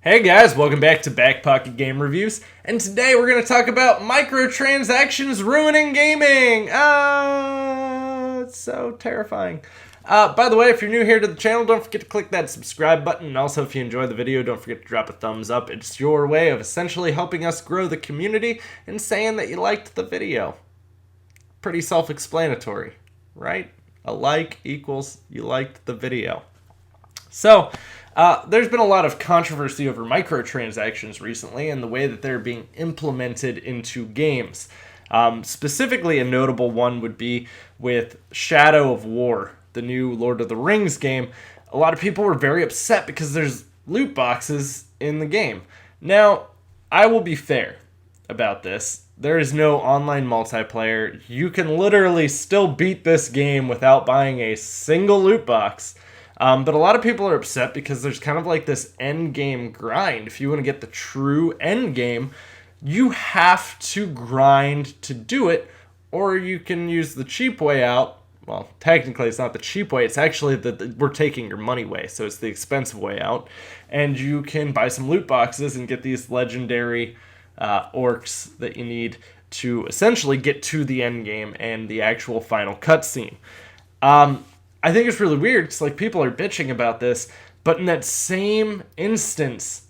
Hey guys, welcome back to BackPocketGameReviews, and today we're going to talk about microtransactions ruining gaming! It's so terrifying. By the way, if you're new here to the channel, don't forget to click that subscribe button, and also if you enjoy the video, don't forget to drop a thumbs up. It's your way of essentially helping us grow the community and saying that you liked the video. Pretty self-explanatory, right? A like equals you liked the video. So, there's been a lot of controversy over microtransactions recently and the way that they're being implemented into games. Specifically, a notable one would be with Shadow of War, the new Lord of the Rings game. A lot of people were very upset because there's loot boxes in the game. Now, I will be fair about this. There is no online multiplayer. You can literally still beat this game without buying a single loot box. But a lot of people are upset because there's kind of like this end game grind. If you want to get the true end game, you have to grind to do it, or you can use the cheap way out. Well, technically it's not the cheap way, it's actually we're taking your money way, so it's the expensive way out. And you can buy some loot boxes and get these legendary orcs that you need to essentially get to the end game and the actual final cutscene. I think it's really weird because like people are bitching about this, but in that same instance,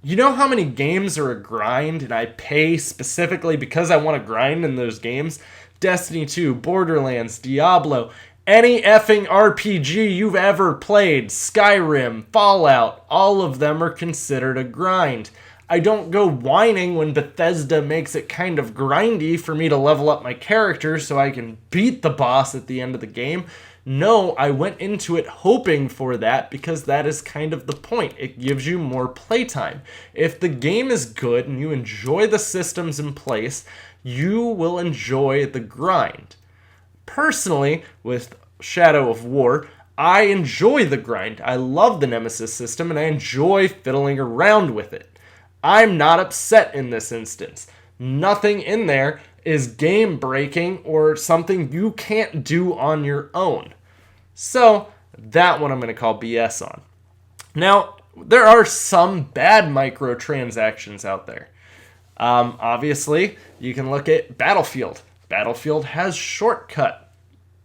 you know how many games are a grind and I pay specifically because I want to grind in those games? Destiny 2, Borderlands, Diablo, any effing RPG you've ever played, Skyrim, Fallout, all of them are considered a grind. I don't go whining when Bethesda makes it kind of grindy for me to level up my character so I can beat the boss at the end of the game. No, I went into it hoping for that because that is kind of the point. It gives you more playtime. If the game is good and you enjoy the systems in place, you will enjoy the grind. Personally, with Shadow of War, I enjoy the grind. I love the Nemesis system and I enjoy fiddling around with it. I'm not upset in this instance. Nothing in there is game breaking or something you can't do on your own. So that one I'm going to call BS on. Now, there are some bad microtransactions out there. Obviously, you can look at Battlefield. Battlefield has shortcut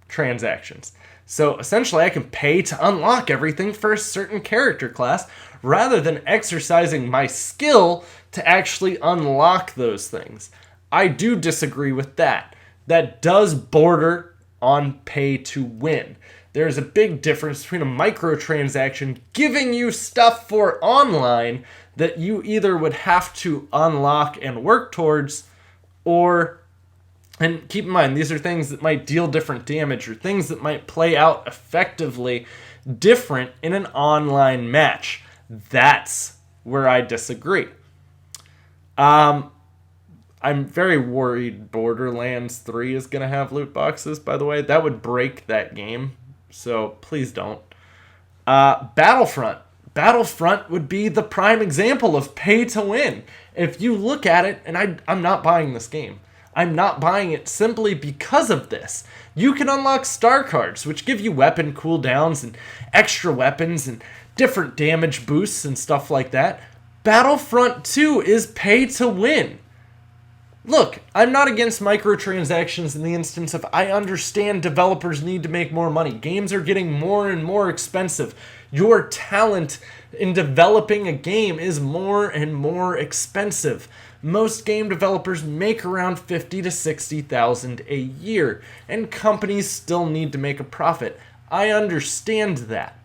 transactions. So essentially, I can pay to unlock everything for a certain character class rather than exercising my skill to actually unlock those things. I do disagree with that. That does border on pay to win. There's a big difference between a microtransaction giving you stuff for online that you either would have to unlock and work towards, or, and keep in mind, these are things that might deal different damage or things that might play out effectively different in an online match. That's where I disagree. I'm very worried Borderlands 3 is going to have loot boxes, by the way. That would break that game, so please don't. Battlefront. Battlefront would be the prime example of pay to win. If you look at it, and I'm not buying this game. I'm not buying it simply because of this. You can unlock star cards, which give you weapon cooldowns and extra weapons and different damage boosts and stuff like that. Battlefront 2 is pay to win. Look, I'm not against microtransactions in the instance of I understand developers need to make more money. Games are getting more and more expensive. Your talent in developing a game is more and more expensive. Most game developers make around $50,000 to $60,000 a year, and companies still need to make a profit. I understand that.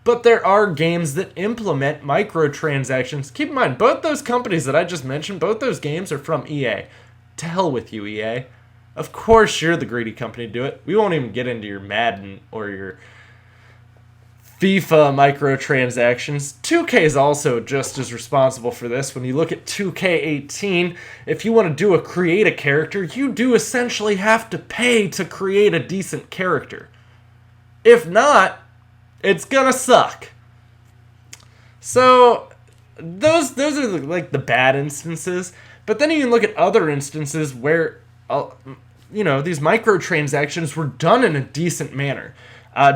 But there are games that implement microtransactions. Keep in mind, both those companies that I just mentioned, both those games are from EA. To hell with you, EA. Of course you're the greedy company to do it. We won't even get into your Madden or your FIFA microtransactions. 2K is also just as responsible for this. When you look at 2K18, if you want to create a character, you do essentially have to pay to create a decent character. If not, it's gonna suck. So those are like the bad instances. But then you can look at other instances where these microtransactions were done in a decent manner.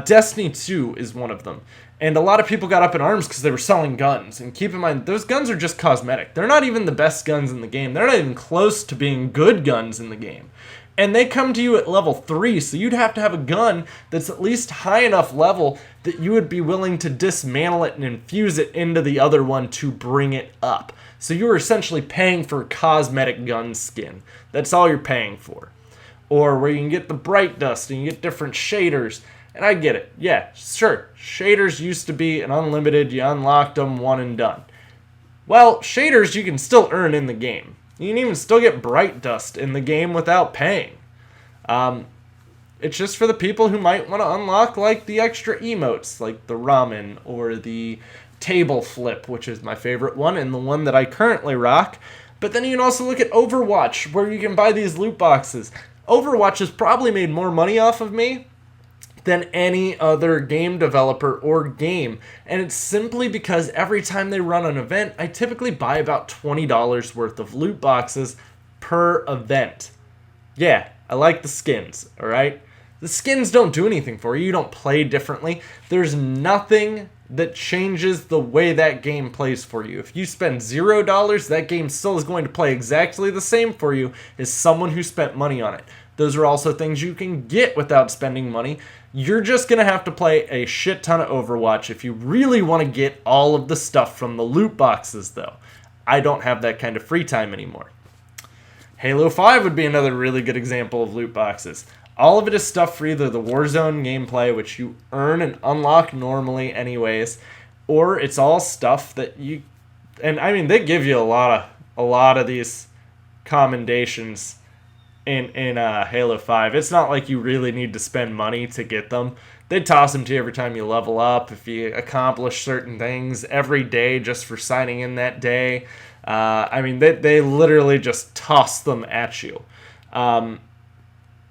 Destiny 2 is one of them. And a lot of people got up in arms because they were selling guns. And keep in mind, those guns are just cosmetic. They're not even the best guns in the game. They're not even close to being good guns in the game. And they come to you at level 3, so you'd have to have a gun that's at least high enough level that you would be willing to dismantle it and infuse it into the other one to bring it up. So you're essentially paying for a cosmetic gun skin. That's all you're paying for. Or where you can get the bright dust and you get different shaders. And I get it. Yeah, sure. Shaders used to be an unlimited, you unlocked them, one and done. Well, shaders you can still earn in the game. You can even still get bright dust in the game without paying. It's just for the people who might want to unlock like the extra emotes, like the ramen or the table flip, which is my favorite one and the one that I currently rock. But then you can also look at Overwatch, where you can buy these loot boxes. Overwatch has probably made more money off of me than any other game developer or game. And it's simply because every time they run an event, I typically buy about $20 worth of loot boxes per event. Yeah, I like the skins, alright? The skins don't do anything for you. You don't play differently. There's nothing that changes the way that game plays for you. If you spend $0, that game still is going to play exactly the same for you as someone who spent money on it. Those are also things you can get without spending money. You're just going to have to play a shit ton of Overwatch if you really want to get all of the stuff from the loot boxes, though. I don't have that kind of free time anymore. Halo 5 would be another really good example of loot boxes. All of it is stuff for either the Warzone gameplay, which you earn and unlock normally anyways, or it's all stuff that you... And, I mean, they give you a lot of these commendations in Halo 5. It's not like you really need to spend money to get them. They toss them to you every time you level up, if you accomplish certain things every day just for signing in that day. I mean, they literally just toss them at you.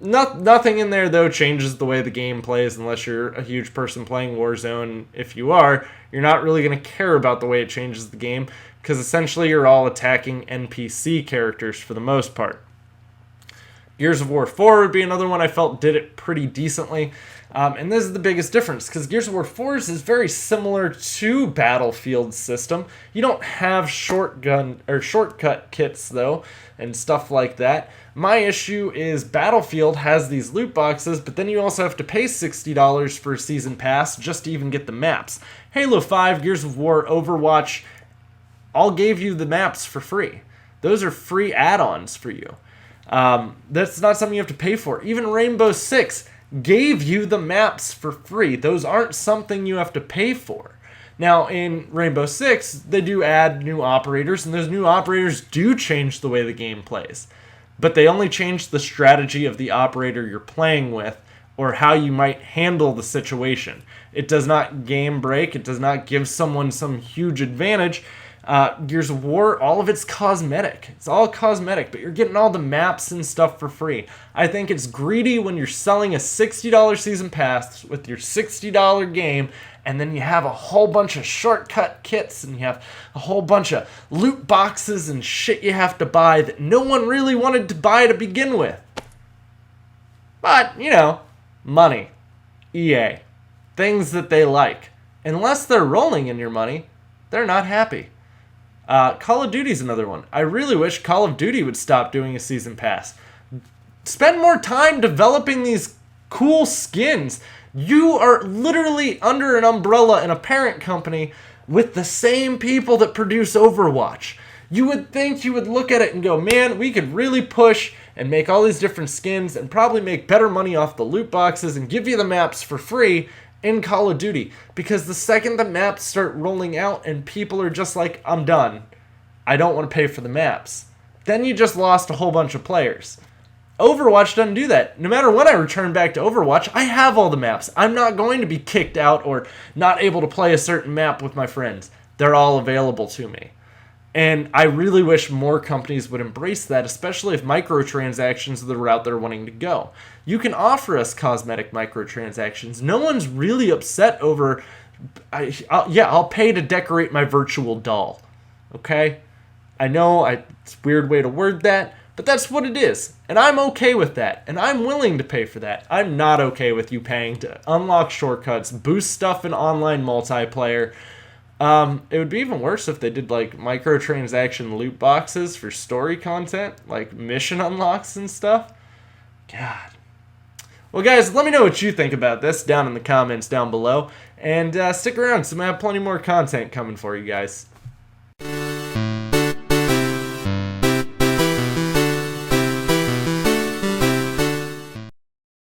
Nothing in there, though, changes the way the game plays unless you're a huge person playing Warzone. If you are, you're not really going to care about the way it changes the game because essentially you're all attacking NPC characters for the most part. Gears of War 4 would be another one I felt did it pretty decently. And this is the biggest difference, because Gears of War 4's is very similar to Battlefield's system. You don't have shortcut kits, though, and stuff like that. My issue is Battlefield has these loot boxes, but then you also have to pay $60 for a season pass just to even get the maps. Halo 5, Gears of War, Overwatch all gave you the maps for free. Those are free add-ons for you. That's not something you have to pay for. Even Rainbow Six gave you the maps for free. Those aren't something you have to pay for. Now, in Rainbow Six, they do add new operators, and those new operators do change the way the game plays. But they only change the strategy of the operator you're playing with, or how you might handle the situation. It does not game break. It does not give someone some huge advantage. Gears of War, all of it's cosmetic. It's all cosmetic, but you're getting all the maps and stuff for free. I think it's greedy when you're selling a $60 season pass with your $60 game, and then you have a whole bunch of shortcut kits, and you have a whole bunch of loot boxes and shit you have to buy that no one really wanted to buy to begin with. But, you know, money. EA. Things that they like. Unless they're rolling in your money, they're not happy. Call of Duty's another one. I really wish Call of Duty would stop doing a season pass. Spend more time developing these cool skins. You are literally under an umbrella in a parent company with the same people that produce Overwatch. You would think you would look at it and go, man, we could really push and make all these different skins and probably make better money off the loot boxes and give you the maps for free in Call of Duty, because the second the maps start rolling out and people are just like, I'm done, I don't want to pay for the maps, then you just lost a whole bunch of players. Overwatch doesn't do that. No matter when I return back to Overwatch, I have all the maps. I'm not going to be kicked out or not able to play a certain map with my friends. They're all available to me. And I really wish more companies would embrace that, especially if microtransactions are the route they're wanting to go. You can offer us cosmetic microtransactions. No one's really upset over, I'll pay to decorate my virtual doll. Okay? I know it's a weird way to word that, But that's what it is, and I'm okay with that, and I'm willing to pay for that. I'm not okay with you paying to unlock shortcuts, boost stuff in online multiplayer. It would be even worse if they did like microtransaction loot boxes for story content, like mission unlocks and stuff. God. Well, guys, let me know what you think about this down in the comments down below, and stick around, so I have plenty more content coming for you guys.